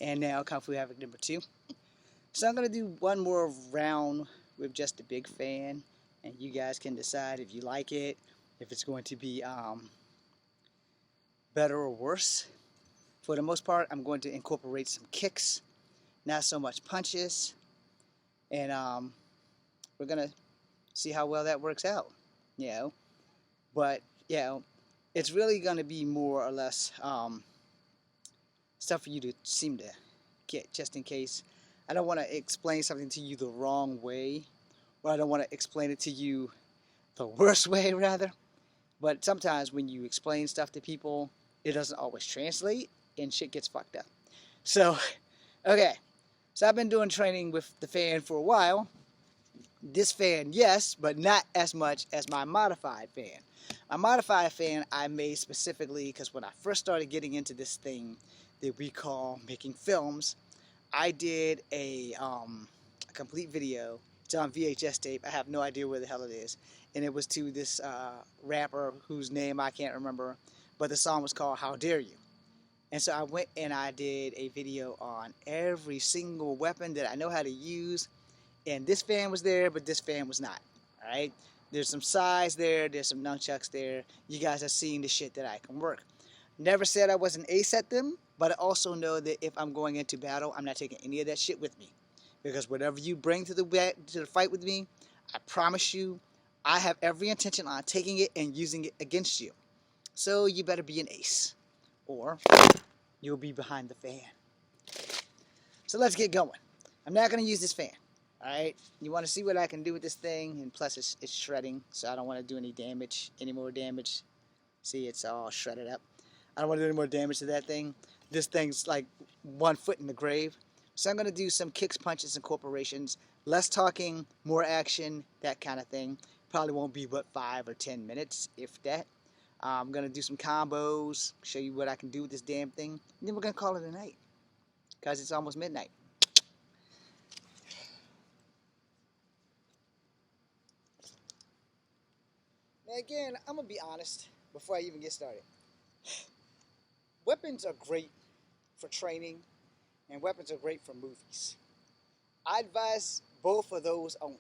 and now Kung Fu Havoc number 2. So I'm going to do one more round with just the big fan, and you guys can decide if you like it, if it's going to be better or worse. For the most part, I'm going to incorporate some kicks, not so much punches, and we're going to see how well that works out, you know. But, you know, it's really going to be more or less stuff for you to seem to get, just in case. I don't want to explain something to you the wrong way, or I don't want to explain it to you the worst way, rather. But sometimes when you explain stuff to people, it doesn't always translate, and shit gets fucked up. So, okay. So I've been doing training with the fan for a while. This fan, yes, but not as much as my modified fan. My modified fan I made specifically because when I first started getting into this thing that we call making films, I did a complete video. It's on VHS tape. I have no idea where the hell it is. And it was to this rapper whose name I can't remember, but the song was called How Dare You. And so I went and I did a video on every single weapon that I know how to use. And this fan was there, but this fan was not. All right? There's some size there. There's some nunchucks there. You guys are seeing the shit that I can work. Never said I was an ace at them, but I also know that if I'm going into battle, I'm not taking any of that shit with me. Because whatever you bring to the fight with me, I promise you, I have every intention on taking it and using it against you. So you better be an ace, or you'll be behind the fan. So let's get going. I'm not going to use this fan. Alright, you want to see what I can do with this thing, and plus it's shredding, so I don't want to do any more damage. See, it's all shredded up. I don't want to do any more damage to that thing. This thing's like 1 foot in the grave. So I'm going to do some kicks, punches, and incorporations. Less talking, more action, that kind of thing. Probably won't be but 5 or 10 minutes, if that. I'm going to do some combos, show you what I can do with this damn thing. And then we're going to call it a night, because it's almost midnight. Now again, I'm going to be honest before I even get started. Weapons are great for training, and weapons are great for movies. I advise both of those only.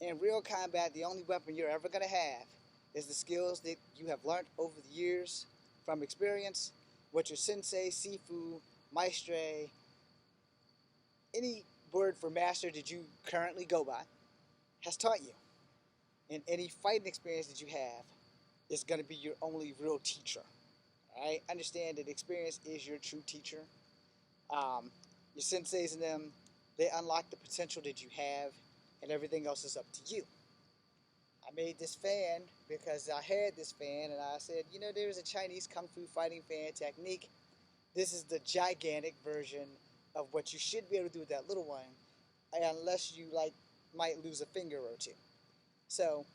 In real combat, the only weapon you're ever going to have is the skills that you have learned over the years from experience, what your sensei, sifu, maestre, any word for master that you currently go by, has taught you. And any fighting experience that you have is going to be your only real teacher. Alright? Understand that experience is your true teacher. Your senseis and them, they unlock the potential that you have, and everything else is up to you. I made this fan because I had this fan, and I said, you know, there's a Chinese Kung Fu fighting fan technique. This is the gigantic version of what you should be able to do with that little one, unless you might lose a finger or two. So,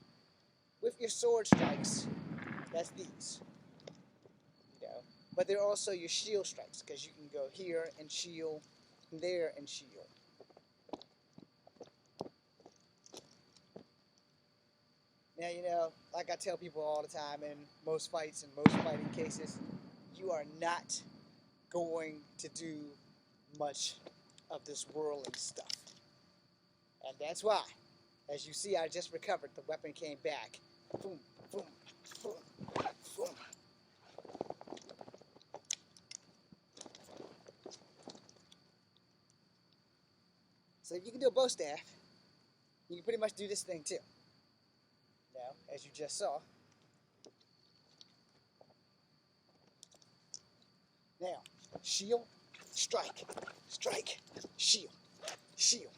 with your sword strikes, that's these. You know, but they're also your shield strikes, because you can go here and shield, and there and shield. Now, you know, like I tell people all the time in most fights and most fighting cases, you are not going to do much of this whirling stuff. And that's why, as you see, I just recovered. The weapon came back. Boom, boom, boom, boom. So if you can do a bow staff, you can pretty much do this thing too. Now, as you just saw. Now, shield, strike, strike, shield, shield.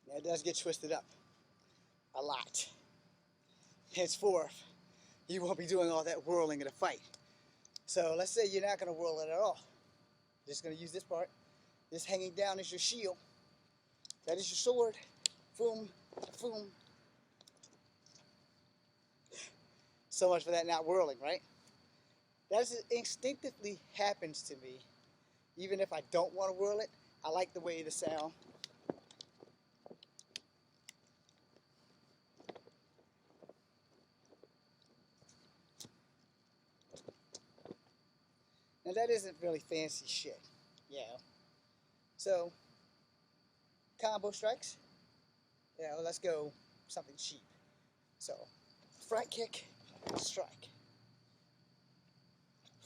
Now it does get twisted up a lot. Henceforth, you won't be doing all that whirling in a fight. So let's say you're not going to whirl it at all. Just going to use this part. This hanging down is your shield. That is your sword. Boom, boom. So much for that not whirling, right? That just instinctively happens to me. Even if I don't want to whirl it, I like the way the sound. Now that isn't really fancy shit, you know. So, combo strikes, you know, let's go something cheap. So, front kick, strike.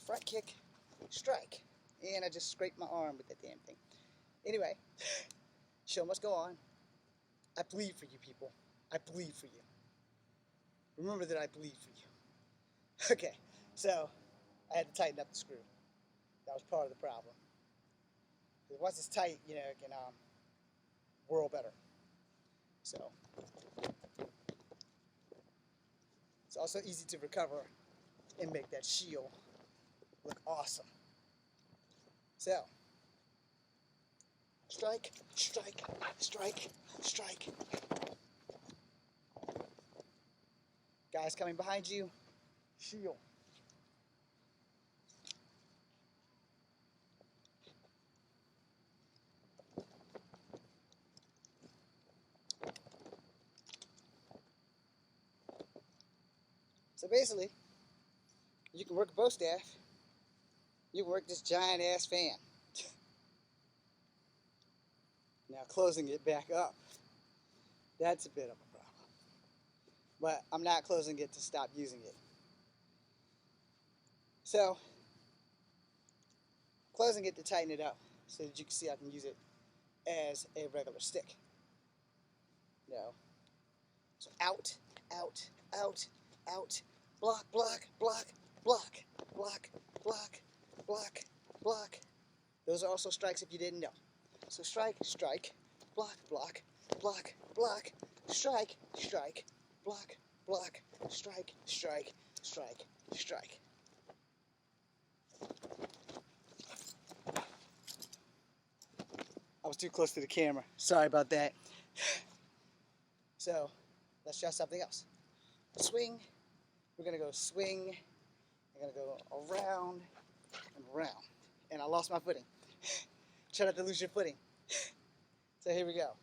Front kick, strike. And I just scraped my arm with that damn thing. Anyway, show must go on. I bleed for you people. I bleed for you. Remember that I bleed for you. Okay, so I had to tighten up the screw. That was part of the problem. Because once it's tight, you know, it can whirl better. So it's also easy to recover and make that shield look awesome. So, strike, strike, strike, strike. Guys coming behind you, shield. So basically, you can work a bow staff, you can work this giant ass fan. Now closing it back up, that's a bit of a problem. But I'm not closing it to stop using it. So, closing it to tighten it up so that you can see I can use it as a regular stick. You know, so out, out, out, out, block, block, block, block, block, block, block, block. Those are also strikes if you didn't know. So strike, strike, block, block, block, block, strike, strike, block, block, strike, strike, strike, strike. I was too close to the camera. Sorry about that. So, let's try something else. Swing. We're going to go swing. I'm going to go around and around. And I lost my footing. Try not to lose your footing. So here we go.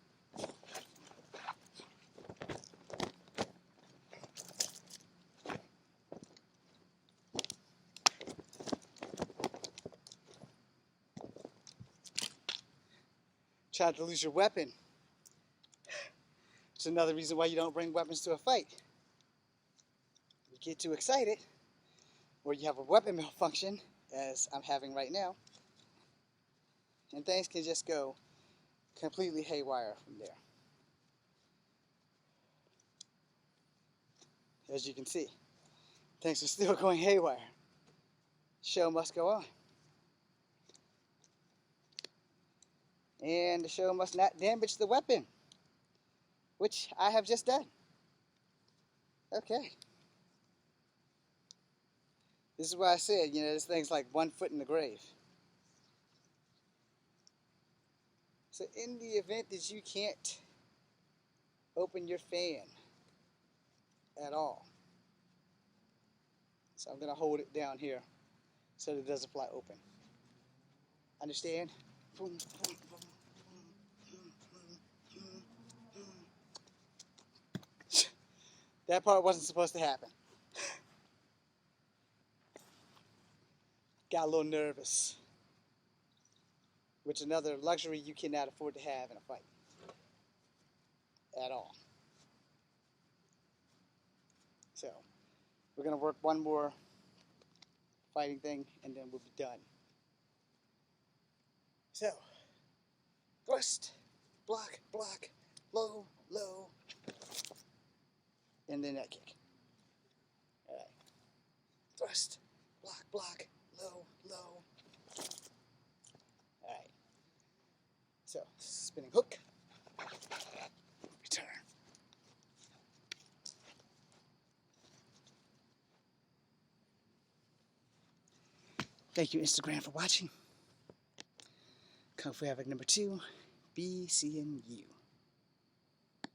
Try not to lose your weapon. It's another reason why you don't bring weapons to a fight. You get too excited, or you have a weapon malfunction, as I'm having right now, and things can just go completely haywire from there. As you can see, things are still going haywire. Show must go on. And the show must not damage the weapon, which I have just done. Okay. This is why I said, you know, this thing's like 1 foot in the grave. So in the event that you can't open your fan at all, so I'm going to hold it down here so that it doesn't fly open. Understand? Boom, boom, boom. That part wasn't supposed to happen. Got a little nervous, which is another luxury you cannot afford to have in a fight at all. So we're going to work one more fighting thing and then we'll be done. So, thrust, block, block, low, low, and then that kick. All right. Thrust, block, block, low, low. All right. So, spinning hook, return. Thank you, Instagram, for watching. Kung Fu Havoc number 2, be seeing you.